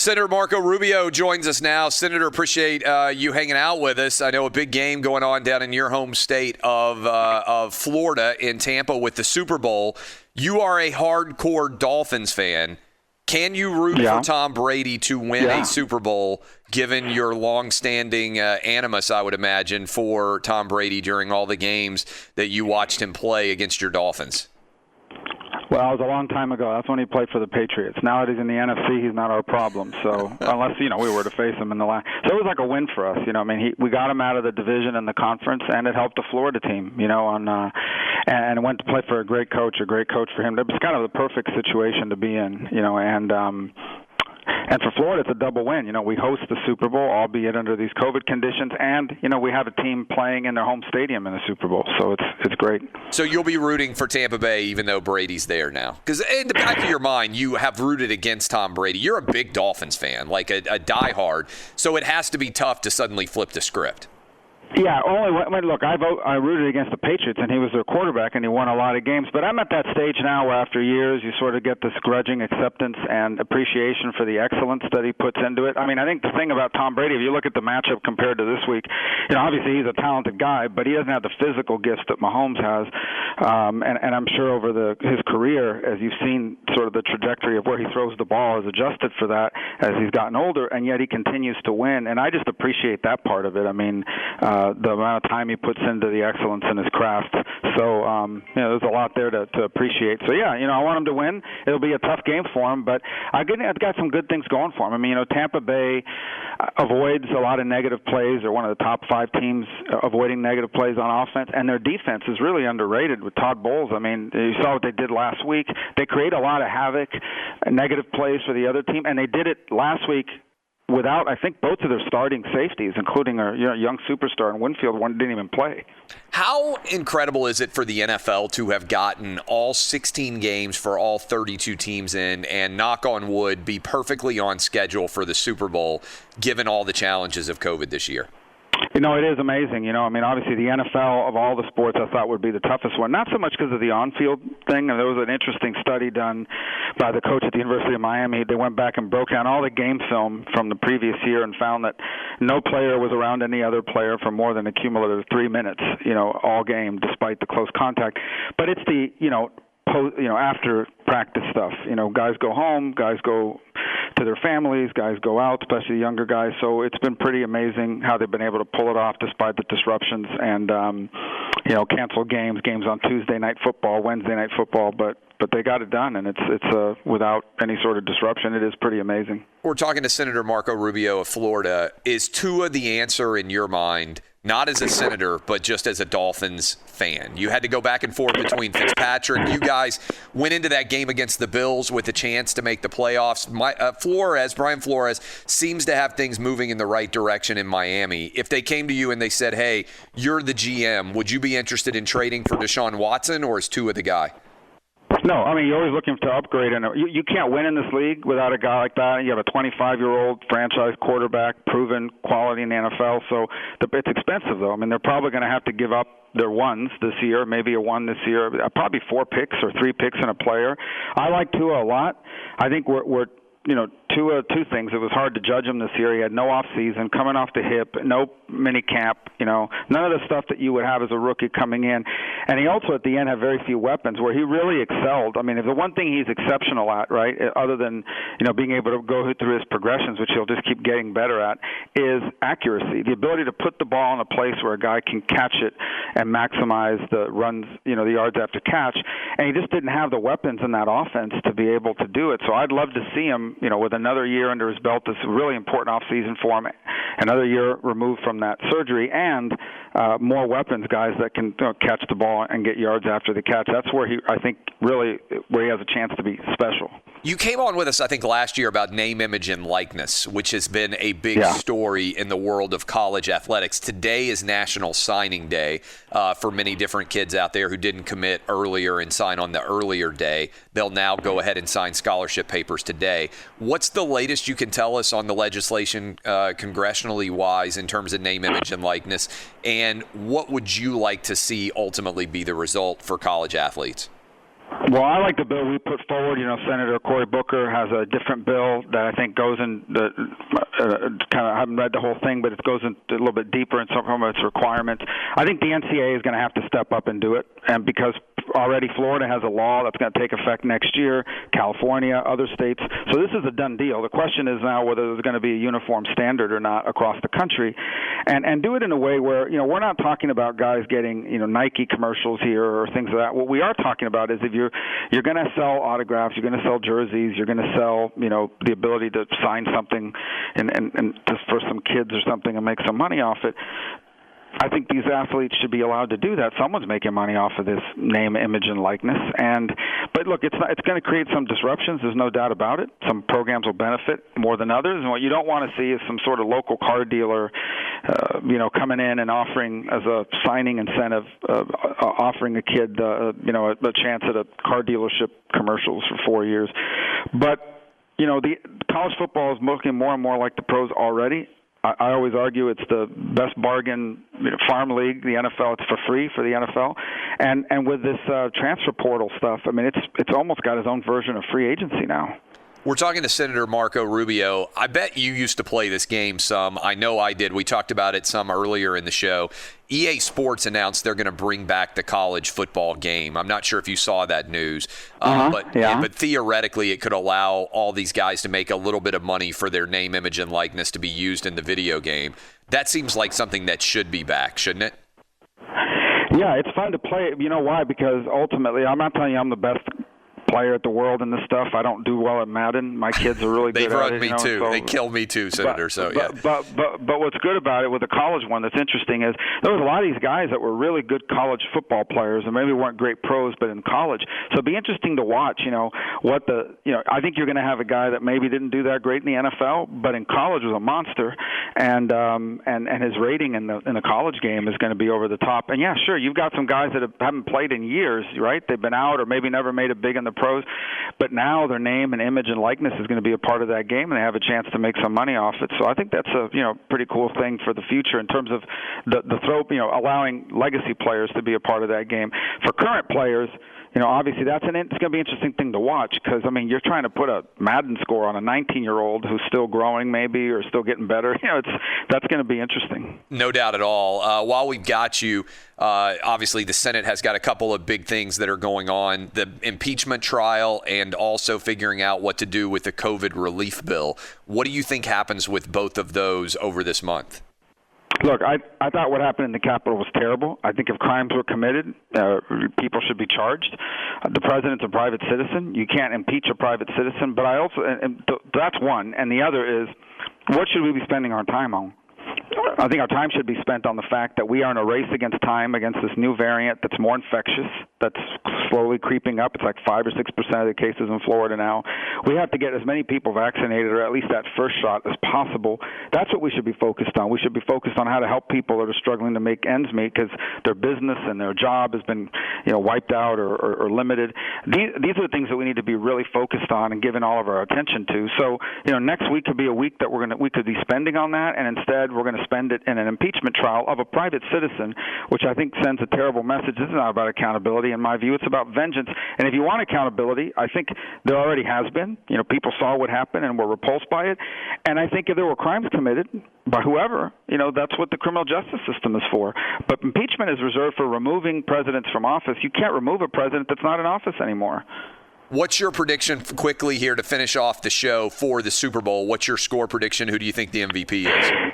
Senator Marco Rubio joins us now. Senator, appreciate you hanging out with us. I know a big game going on down in your home state of Florida in Tampa with the Super Bowl. You are a hardcore Dolphins fan. Can you root for Tom Brady to win a Super Bowl, given your longstanding animus, I would imagine, for Tom Brady during all the games that you watched him play against your Dolphins? Well, it was a long time ago. That's when he played for the Patriots. Now that he's in the NFC, he's not our problem. So unless, we were to face him in the last. So it was like a win for us. We got him out of the division and the conference, and it helped the Florida team, and went to play for a great coach for him. It was kind of the perfect situation to be in, and for Florida, it's a double win. We host the Super Bowl, albeit under these COVID conditions, and, we have a team playing in their home stadium in the Super Bowl. So it's great. So you'll be rooting for Tampa Bay even though Brady's there now? Because in the back of your mind, you have rooted against Tom Brady. You're a big Dolphins fan, like a diehard. So it has to be tough to suddenly flip the script. Yeah, look, I rooted against the Patriots, and he was their quarterback, and he won a lot of games. But I'm at that stage now where after years you sort of get this grudging acceptance and appreciation for the excellence that he puts into it. I think the thing about Tom Brady, if you look at the matchup compared to this week, obviously he's a talented guy, but he doesn't have the physical gifts that Mahomes has. And I'm sure over his career, as you've seen sort of the trajectory of where he throws the ball has adjusted for that as he's gotten older, and yet he continues to win. And I just appreciate that part of it. The amount of time he puts into the excellence in his craft. So, there's a lot there to appreciate. So, I want him to win. It'll be a tough game for him, but I've got some good things going for him. Tampa Bay avoids a lot of negative plays. They're one of the top 5 teams avoiding negative plays on offense, and their defense is really underrated with Todd Bowles. You saw what they did last week. They create a lot of havoc, negative plays for the other team, and they did it last week without, I think, both of their starting safeties, including a young superstar in Winfield. One didn't even play. How incredible is it for the NFL to have gotten all 16 games for all 32 teams in and, knock on wood, be perfectly on schedule for the Super Bowl, given all the challenges of COVID this year? It is amazing. Obviously the NFL of all the sports I thought would be the toughest one. Not so much because of the on-field thing. There was an interesting study done by the coach at the University of Miami. They went back and broke down all the game film from the previous year and found that no player was around any other player for more than a cumulative 3 minutes, all game, despite the close contact. But it's the, after practice stuff. Guys go home, guys go to their families, guys go out, especially younger guys. So it's been pretty amazing how they've been able to pull it off despite the disruptions and, cancel games on Tuesday night football, Wednesday night football, but they got it done, and it's without any sort of disruption. It is pretty amazing. We're talking to Senator Marco Rubio of Florida. Is Tua the answer in your mind, not as a senator, but just as a Dolphins fan? You had to go back and forth between Fitzpatrick. You guys went into that game against the Bills with a chance to make the playoffs. Brian Flores seems to have things moving in the right direction in Miami. If they came to you and they said, hey, you're the GM, would you be interested in trading for Deshaun Watson, or is Tua the guy? No, you're always looking to upgrade, and you can't win in this league without a guy like that. You have a 25-year-old franchise quarterback, proven quality in the NFL, so it's expensive, though. They're probably going to have to give up their ones this year, maybe a one this year, probably 4 picks or 3 picks in a player. I like Tua a lot. I think we're Tua, 2 things. It was hard to judge him this year. He had no off season, coming off the hip, no mini camp, none of the stuff that you would have as a rookie coming in. And he also at the end had very few weapons where he really excelled. If the one thing he's exceptional at, right, other than, being able to go through his progressions, which he'll just keep getting better at, is accuracy. The ability to put the ball in a place where a guy can catch it and maximize the runs, the yards after catch. And he just didn't have the weapons in that offense to be able to do it. So I'd love to see him, with another year under his belt. This is a really important offseason for him. Another year removed from that surgery, and more weapons, guys that can catch the ball and get yards after the catch. That's where he has a chance to be special. You came on with us, I think, last year about name, image, and likeness, which has been a big story in the world of college athletics. Today is National Signing Day for many different kids out there who didn't commit earlier and sign on the earlier day. They'll now go ahead and sign scholarship papers today. What's the latest you can tell us on the legislation congressionally wise in terms of name, image, and likeness? And what would you like to see ultimately be the result for college athletes? Well, I like the bill we put forward. Senator Cory Booker has a different bill that I think goes in the kind of, I haven't read the whole thing, but it goes in a little bit deeper in some of its requirements. I think the NCAA is going to have to step up and do it, and because already Florida has a law that's going to take effect next year, California, other states. So this is a done deal. The question is now whether there's going to be a uniform standard or not across the country, and do it in a way where, we're not talking about guys getting, Nike commercials here or things like that. What we are talking about is if you're going to sell autographs, you're going to sell jerseys, you're going to sell, the ability to sign something and just for some kids or something and make some money off it. I think these athletes should be allowed to do that. Someone's making money off of this name, image, and likeness. But look, it's going to create some disruptions. There's no doubt about it. Some programs will benefit more than others. And what you don't want to see is some sort of local car dealer, coming in and offering as a signing incentive, offering a kid, a chance at a car dealership commercials for 4 years. But the college football is looking more and more like the pros already. I always argue it's the best bargain farm league, the NFL. It's for free for the NFL, and with this transfer portal stuff, I mean, it's almost got its own version of free agency now. We're talking to Senator Marco Rubio. I bet you used to play this game some. I know I did. We talked about it some earlier in the show. EA Sports announced they're going to bring back the college football game. I'm not sure if you saw that news, but theoretically it could allow all these guys to make a little bit of money for their name, image, and likeness to be used in the video game. That seems like something that should be back, shouldn't it? Yeah, it's fun to play. You know why? Because ultimately, I'm not telling you I'm the best player at the world in this stuff. I don't do well at Madden. My kids are really good at it. They've run me too. So, they kill me too, Senator. But what's good about it with the college one that's interesting is there was a lot of these guys that were really good college football players and maybe weren't great pros, but in college. So it'd be interesting to watch. I think you're going to have a guy that maybe didn't do that great in the NFL, but in college was a monster, and his rating in the college game is going to be over the top. And yeah, sure, you've got some guys that haven't played in years, right? They've been out or maybe never made it big in the pros, but now their name and image and likeness is going to be a part of that game, and they have a chance to make some money off it. So I think that's a pretty cool thing for the future in terms of the throw, allowing legacy players to be a part of that game. For current players, obviously it's going to be an interesting thing to watch because, you're trying to put a Madden score on a 19-year-old who's still growing maybe or still getting better. That's going to be interesting. No doubt at all. While we've got you, obviously the Senate has got a couple of big things that are going on, the impeachment trial and also figuring out what to do with the COVID relief bill. What do you think happens with both of those over this month? Look, I thought what happened in the Capitol was terrible. I think if crimes were committed, people should be charged. The president's a private citizen. You can't impeach a private citizen. But I also, and that's one. And the other is, what should we be spending our time on? I think our time should be spent on the fact that we are in a race against time against this new variant that's more infectious, that's slowly creeping up. It's like 5 or 6% of the cases in Florida now. We have to get as many people vaccinated, or at least that first shot, as possible. That's what we should be focused on. We should be focused on how to help people that are struggling to make ends meet because their business and their job has been, wiped out or limited. These are the things that we need to be really focused on and giving all of our attention to. So, next week could be a week that we could be spending on that, and instead we're going to spend it in an impeachment trial of a private citizen, which I think sends a terrible message. This is not about accountability. In my view, it's about vengeance. And if you want accountability, I think there already has been. People saw what happened and were repulsed by it. And I think if there were crimes committed by whoever, that's what the criminal justice system is for. But impeachment is reserved for removing presidents from office. You can't remove a president that's not in office anymore. What's your prediction quickly here to finish off the show for the Super Bowl? What's your score prediction? Who do you think the MVP is?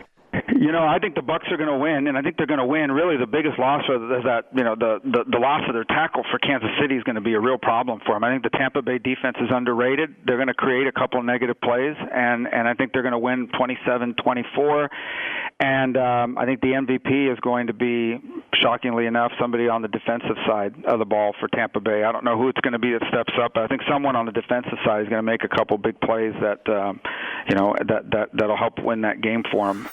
I think the Bucs are going to win, and I think they're going to win. Really, the biggest loss is that the loss of their tackle for Kansas City is going to be a real problem for them. I think the Tampa Bay defense is underrated. They're going to create a couple of negative plays, and I think they're going to win 27-24. And I think the MVP is going to be, shockingly enough, somebody on the defensive side of the ball for Tampa Bay. I don't know who it's going to be that steps up, but I think someone on the defensive side is going to make a couple big plays that that'll help win that game for them.